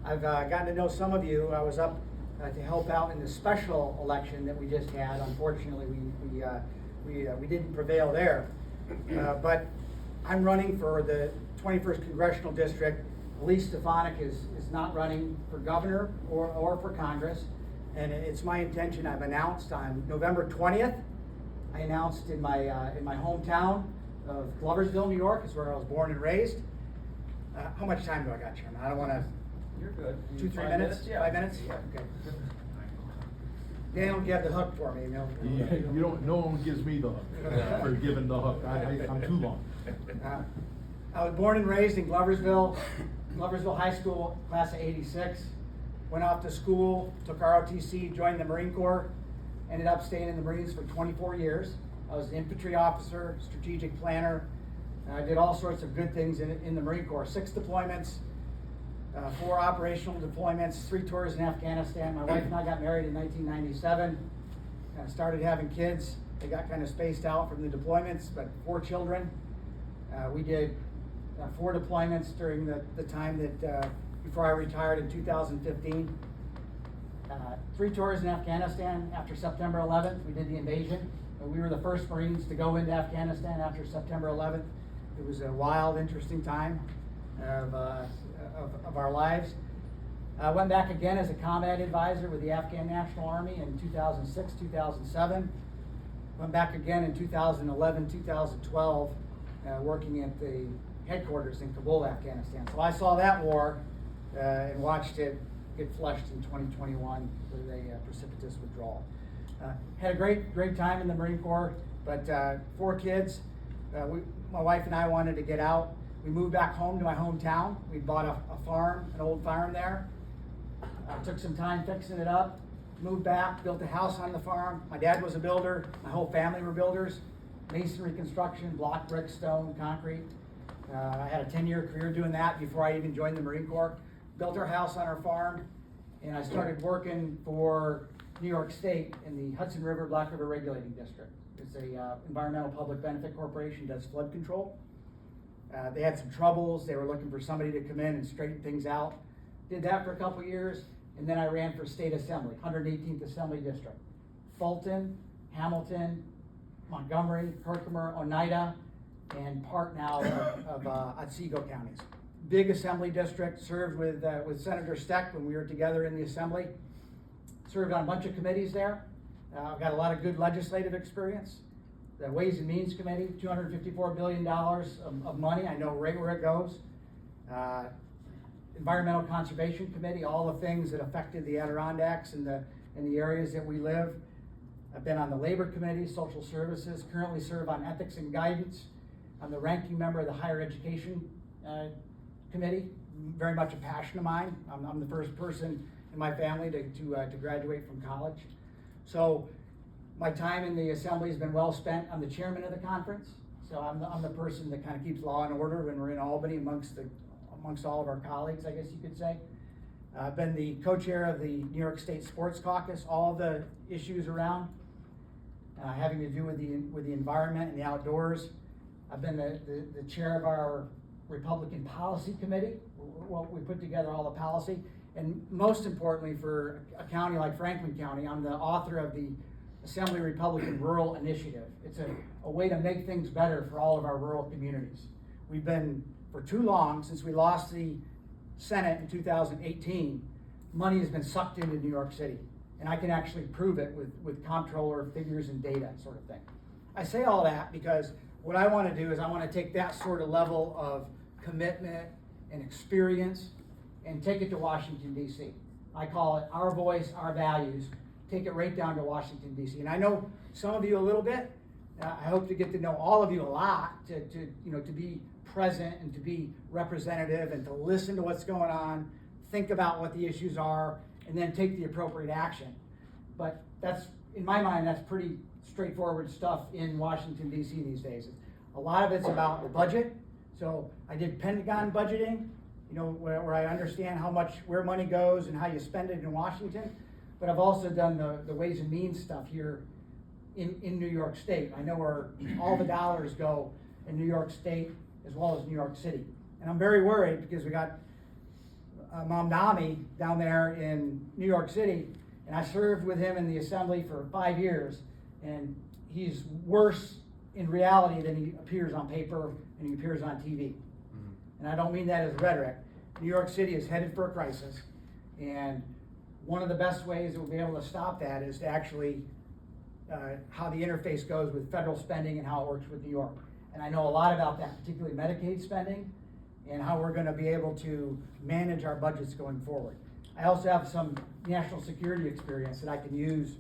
I've gotten to know some of you. I was up to help out in the special election that we just had. Unfortunately, we didn't prevail there. But I'm running for the 21st Congressional District. Elise Stefanik is not running for governor or for Congress. And it's my intention, I've announced on November 20th, I announced in my hometown of Gloversville, New York, is where I was born and raised. How much time do I got, Chairman? I don't want to. You're good. 2-3 minutes? Yeah. 5 minutes? Yeah. Okay. Daniel, you have the hook for me. Yeah, you don't. No one gives me the hook for giving the hook. I'm too long. I was born and raised in Gloversville High School, class of '86. Went off to school, took ROTC, joined the Marine Corps, ended up staying in the Marines for 24 years. I was an infantry officer, strategic planner. I did all sorts of good things in the Marine Corps. 6 deployments, 4 operational deployments, 3 tours in Afghanistan. My wife and I got married in 1997. Started having kids. They got kind of spaced out from the deployments, but 4 children. We did 4 deployments during the time that before I retired in 2015. 3 tours in Afghanistan after September 11th. We did the invasion. We were the first Marines to go into Afghanistan after September 11th. It was a wild, interesting time of our lives. I went back again as a combat advisor with the Afghan National Army in 2006, 2007. Went back again in 2011, 2012, working at the headquarters in Kabul, Afghanistan. So I saw that war and watched it get flushed in 2021 with a precipitous withdrawal. Had a great time in the Marine Corps, but 4 kids. My wife and I wanted to get out. We moved back home to my hometown. We bought a farm, an old farm there. Took some time fixing it up, moved back, built a house on the farm. My dad was a builder. My whole family were builders. Masonry construction, block, brick, stone, concrete. I had a 10-year career doing that before I even joined the Marine Corps. Built our house on our farm, and I started working for New York State in the Hudson River Black River Regulating District. It's a environmental public benefit corporation, does flood control. They had some troubles. They were looking for somebody to come in and straighten things out. Did that for a couple years, and then I ran for state assembly, 118th Assembly District. Fulton, Hamilton, Montgomery, Herkimer, Oneida, and part now of Otsego counties. Big assembly district, served with Senator Steck when we were together in the assembly. Served on a bunch of committees there. I've got a lot of good legislative experience. The Ways and Means Committee, $254 billion of money. I know right where it goes. Environmental Conservation Committee, all the things that affected the Adirondacks and the areas that we live. I've been on the Labor Committee, Social Services, currently serve on Ethics and Guidance. I'm the ranking member of the Higher Education Committee, very much a passion of mine. I'm the first person in my family to graduate from college. So my time in the assembly has been well spent. I'm the chairman of the conference, so I'm the person that kind of keeps law and order when we're in Albany amongst all of our colleagues, I guess you could say. I've been the co-chair of the New York State Sports Caucus, all the issues around having to do with the environment and the outdoors. I've been the chair of our Republican Policy Committee. Well, we put together all the policy. And most importantly, for a county like Franklin County, I'm the author of the Assembly Republican Rural Initiative. It's a way to make things better for all of our rural communities. We've been, for too long, since we lost the Senate in 2018, money has been sucked into New York City. And I can actually prove it with comptroller figures and data sort of thing. I say all that because what I want to do is I want to take that sort of level of commitment and experience and take it to Washington, D.C. I call it our voice, our values. Take it right down to Washington, D.C. And I know some of you a little bit. I hope to get to know all of you a lot, to be present and to be representative and to listen to what's going on, think about what the issues are, and then take the appropriate action. But that's, in my mind, that's pretty straightforward stuff in Washington, D.C. these days. A lot of it's about the budget. So I did Pentagon budgeting, where I understand where money goes and how you spend it in Washington. But I've also done the Ways and Means stuff here in New York State. I know where all the dollars go in New York State as well as New York City. And I'm very worried because we got Mamdani down there in New York City, and I served with him in the assembly for 5 years, and he's worse in reality than he appears on paper and he appears on TV. And I don't mean that as rhetoric. New York City is headed for a crisis, and one of the best ways that we'll be able to stop that is to actually how the interface goes with federal spending and how it works with New York. And I know a lot about that, particularly Medicaid spending, and how we're gonna be able to manage our budgets going forward. I also have some national security experience that I can use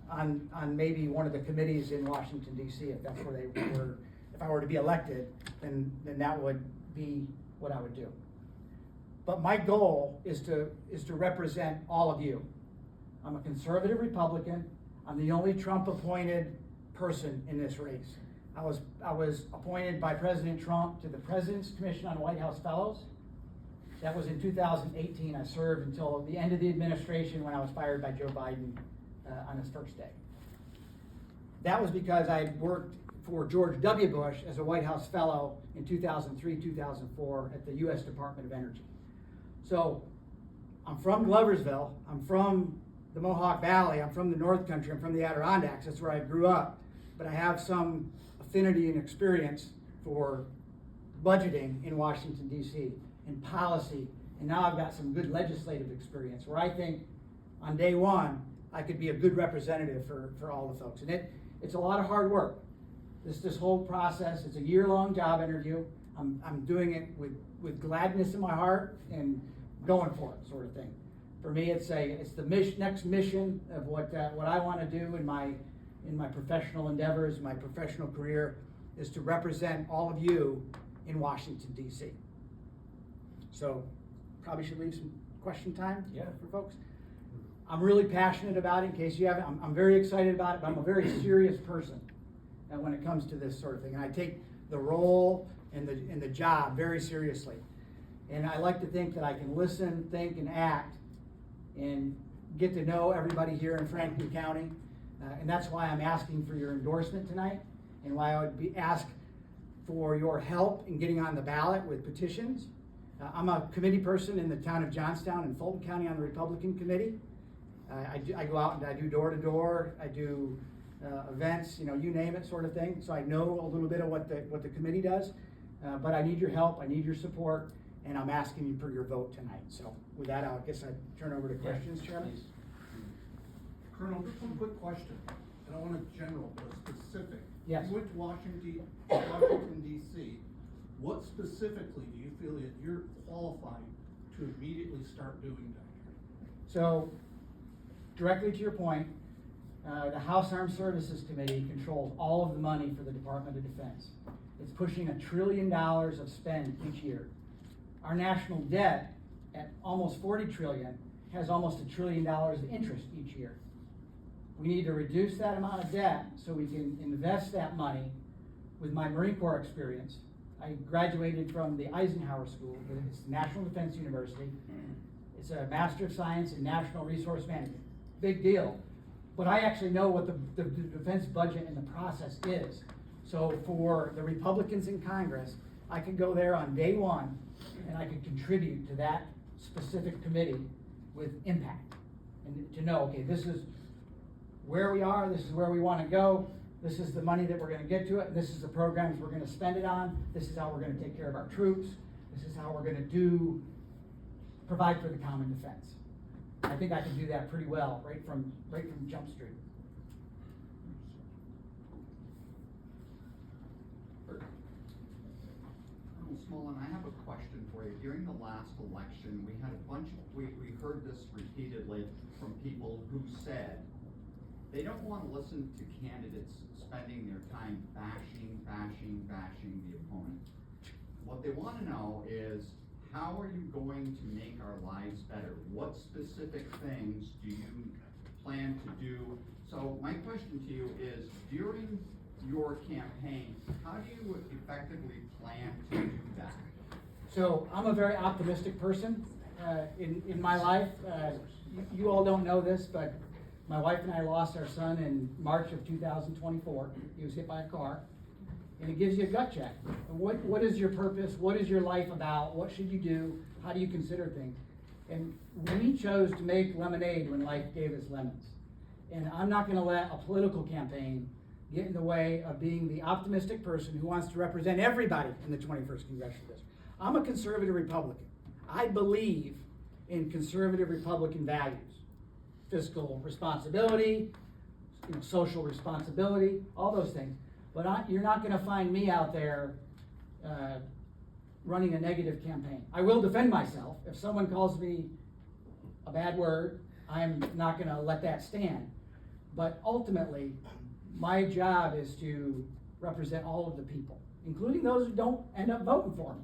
on maybe one of the committees in Washington DC, if that's where they were, if I were to be elected, then that would be what I would do. But my goal is to represent all of you. I'm a conservative Republican. I'm the only Trump appointed person in this race. I was appointed by President Trump to the President's Commission on White House Fellows. That was in 2018. I served until the end of the administration when I was fired by Joe Biden on his first day. That was because I had worked for George W. Bush as a White House Fellow in 2003, 2004 at the U.S. Department of Energy. So I'm from Gloversville, I'm from the Mohawk Valley, I'm from the North Country, I'm from the Adirondacks, that's where I grew up. But I have some affinity and experience for budgeting in Washington, D.C., and policy, and now I've got some good legislative experience where I think on day one, I could be a good representative for all the folks. And it's a lot of hard work. This whole process, it's a year-long job interview. I'm doing it with gladness in my heart and going for it, sort of thing. For me, it's the next mission of what I want to do in my professional endeavors, my professional career, is to represent all of you in Washington, D.C. So, probably should leave some question time for folks. I'm really passionate about it, in case you haven't. I'm very excited about it, but I'm a very serious person when it comes to this sort of thing. And I take the role and the job very seriously. And I like to think that I can listen, think, and act, and get to know everybody here in Franklin County. And that's why I'm asking for your endorsement tonight, and why I would ask for your help in getting on the ballot with petitions. I'm a committee person in the town of Johnstown and Fulton County on the Republican Committee. I go out and I do door-to-door, I do events, you name it, sort of thing. So I know a little bit of what the committee does, but I need your help, I need your support, and I'm asking you for your vote tonight. So with that, I guess I'd turn over to questions, Chairman. Please. Colonel, just one quick question. I don't want a general, but a specific. Yes. You went to Washington, D.C. What specifically do you feel that you're qualified to immediately start doing that? So, directly to your point, the House Armed Services Committee controls all of the money for the Department of Defense. It's pushing $1 trillion of spend each year. Our national debt, at almost $40 trillion, has almost $1 trillion of interest each year. We need to reduce that amount of debt so we can invest that money. With my Marine Corps experience, I graduated from the Eisenhower School, it's National Defense University. It's a Master of Science in National Resource Management. Big deal. But I actually know what the defense budget and the process is. So for the Republicans in Congress, I could go there on day one and I could contribute to that specific committee with impact. And to know, okay, this is where we are, this is where we want to go, this is the money that we're going to get to it, and this is the programs we're going to spend it on, this is how we're going to take care of our troops, this is how we're going to provide for the common defense. I think I can do that pretty well, right from Jump Street. Colonel Smullen, I have a question for you. During the last election, we had we heard this repeatedly from people who said they don't want to listen to candidates spending their time bashing the opponent. What they want to know is, how are you going to make our lives better? What specific things do you plan to do? So my question to you is, during your campaign, how do you effectively plan to do that? So I'm a very optimistic person in my life. You all don't know this, but my wife and I lost our son in March of 2024. He was hit by a car. And it gives you a gut check. What is your purpose? What is your life about? What should you do? How do you consider things? And we chose to make lemonade when life gave us lemons. And I'm not gonna let a political campaign get in the way of being the optimistic person who wants to represent everybody in the 21st Congressional District. I'm a conservative Republican. I believe in conservative Republican values. Fiscal responsibility, social responsibility, all those things. But you're not gonna find me out there running a negative campaign. I will defend myself. If someone calls me a bad word, I'm not gonna let that stand. But ultimately, my job is to represent all of the people, including those who don't end up voting for me.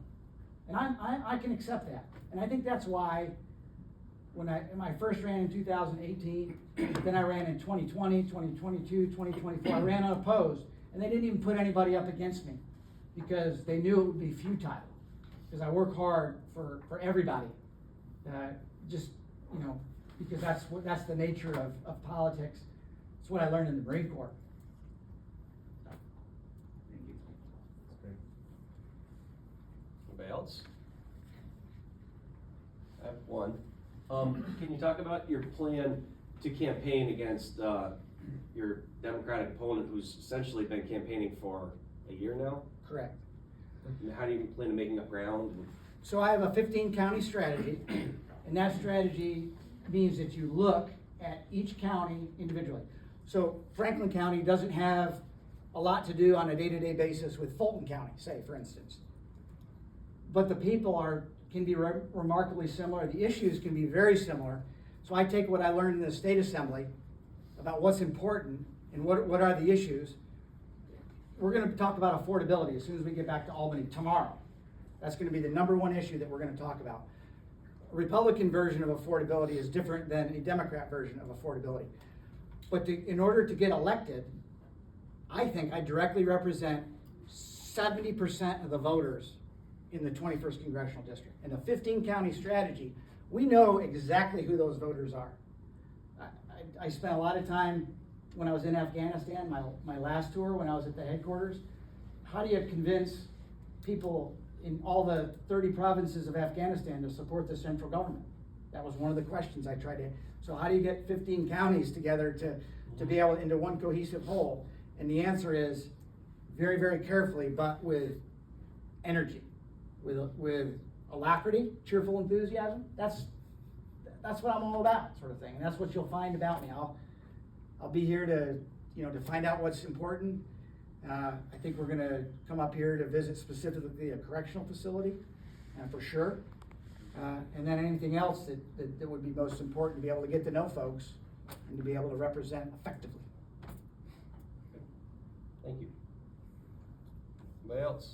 And I can accept that. And I think that's why when I first ran in 2018, then I ran in 2020, 2022, 2024, I ran unopposed, and they didn't even put anybody up against me because they knew it would be futile. Because I work hard for everybody, because that's the nature of politics. It's what I learned in the Marine Corps. Thank you. Anybody else? I have one. Can you talk about your plan to campaign against your Democratic opponent who's essentially been campaigning for a year now? Correct. And how do you plan on making up ground? So I have a 15 county strategy, and that strategy means that you look at each county individually. So Franklin County doesn't have a lot to do on a day-to-day basis with Fulton County, say, for instance. But the people can be remarkably similar. The issues can be very similar. So I take what I learned in the state assembly about what's important and what are the issues. We're going to talk about affordability as soon as we get back to Albany tomorrow. That's going to be the #1 issue that we're going to talk about. A Republican version of affordability is different than a Democrat version of affordability. But in order to get elected, I think I directly represent 70% of the voters in the 21st Congressional District. In the 15 county strategy, we know exactly who those voters are. I spent a lot of time when I was in Afghanistan, my last tour, when I was at the headquarters. How do you convince people in all the 30 provinces of Afghanistan to support the central government? That was one of the questions I tried to. So how do you get 15 counties together to be able into one cohesive whole? And the answer is very, very carefully, but with energy, with alacrity, cheerful enthusiasm. That's what I'm all about, sort of thing. And that's what you'll find about me. I'll be here to find out what's important. I think we're going to come up here to visit specifically a correctional facility, for sure. And then anything else that would be most important to be able to get to know folks and to be able to represent effectively. Thank you. Anybody else?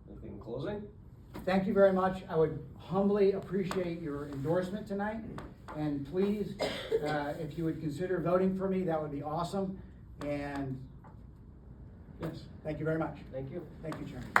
Anything in closing? Thank you very much. I would humbly appreciate your endorsement tonight. And please, if you would consider voting for me, that would be awesome. And yes, thank you very much. Thank you. Thank you, Chairman.